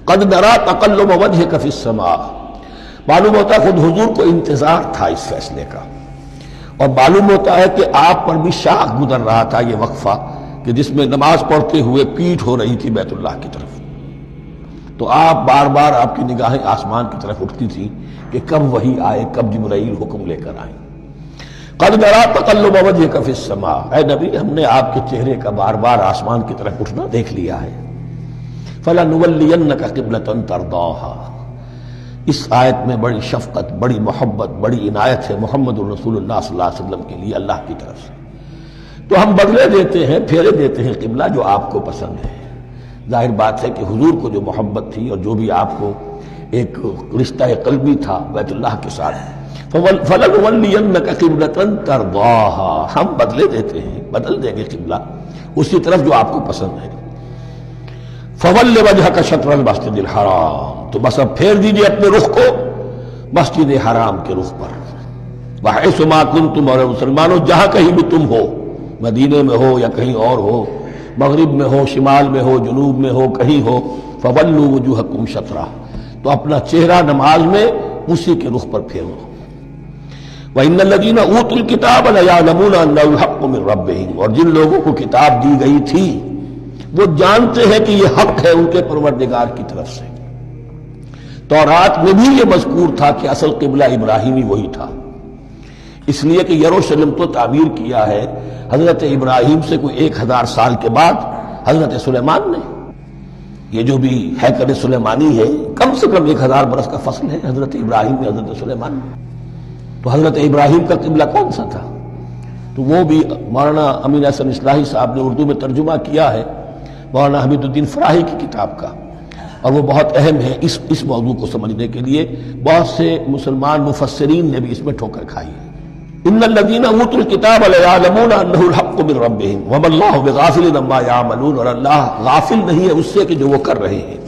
قد نرا تقلب وجهك فی السماء، معلوم ہوتا ہے خود حضور کو انتظار تھا اس فیصلے کا، اور معلوم ہوتا ہے کہ آپ پر بھی شاخ گزر رہا تھا یہ وقفہ کہ جس میں نماز پڑھتے ہوئے پیٹھ ہو رہی تھی بیت اللہ کی طرف، تو آپ بار بار آپ کی نگاہیں آسمان کی طرف اٹھتی تھی کہ کب وحی آئے، کب جبرائیل حکم لے کر آئیں۔ قد نرا تقلب وجهك فی السماء، اے نبی ہم نے آپ کے چہرے کا بار بار آسمان کی طرف اٹھنا دیکھ لیا ہے۔ فَلَنُوَلِّيَنَّكَ قِبْلَةً تَرْضَاهَا، اس آیت میں بڑی شفقت، بڑی محبت، بڑی عنایت ہے محمد الرسول اللہ صلی اللہ علیہ وسلم کے لیے اللہ کی طرف سے۔ تو ہم بدلے دیتے ہیں، پھیرے دیتے ہیں قبلہ جو آپ کو پسند ہے۔ ظاہر بات ہے کہ حضور کو جو محبت تھی اور جو بھی آپ کو ایک رشتہ قلبی تھا بیت اللہ کے ساتھ، فَلَنُوَلِّيَنَّكَ قِبْلَةً تَرْضَاهَا، ہم بدلے دیتے ہیں، بدل دیں گے قبلہ اسی طرف جو آپ کو پسند ہے۔ فَوَلِّ وَجْهَكَ شَطْرَ الْمَسْجِدِ الْحَرَامِ، تو بس اب پھیر دیجئے اپنے رخ کو مسجد حرام کے رخ پر۔ وَحَيْثُ مَا كُنْتُمْ، اور مسلمانوں جہاں کہیں بھی تم ہو، مدینے میں ہو یا کہیں اور ہو، مغرب میں ہو، شمال میں ہو، جنوب میں ہو، کہیں ہو، فَوَلُّوا وُجُوهَكُمْ شَطْرَهُ، تو اپنا چہرہ نماز میں اسی کے رخ پر پھیرو۔ وَإِنَّ الَّذِينَ أُوتُوا الْكِتَابَ لَيَعْلَمُونَ أَنَّهُ الْحَقُّ مِنْ رَبِّهِمْ، اور جن لوگوں کو کتاب دی گئی تھی وہ جانتے ہیں کہ یہ حق ہے ان کے پروردگار کی طرف سے۔ تورات میں بھی یہ مذکور تھا کہ اصل قبلہ ابراہیمی وہی تھا، اس لیے کہ یروشلم تو تعمیر کیا ہے حضرت ابراہیم سے کوئی 1000 سال کے بعد حضرت سلیمان نے۔ یہ جو بھی ہیکل سلیمانی ہے کم سے کم 1000 برس کا فصل ہے حضرت ابراہیم میں حضرت سلیمان میں۔ تو حضرت ابراہیم کا قبلہ کون سا تھا؟ تو وہ بھی مولانا امین احسن اصلاحی صاحب نے اردو میں ترجمہ کیا ہے مولانا حمید الدین فراہی کی کتاب کا، اور وہ بہت اہم ہے اس موضوع کو سمجھنے کے لیے۔ بہت سے مسلمان مفسرین نے بھی اس میں ٹھوکر کھائی ہے۔ ان الذین اوتوا الکتاب لیعلمون انہ الحق من ربہم وما اللہ بغافل عما یعملون، اور اللہ غافل نہیں ہے اس سے کہ جو وہ کر رہے ہیں۔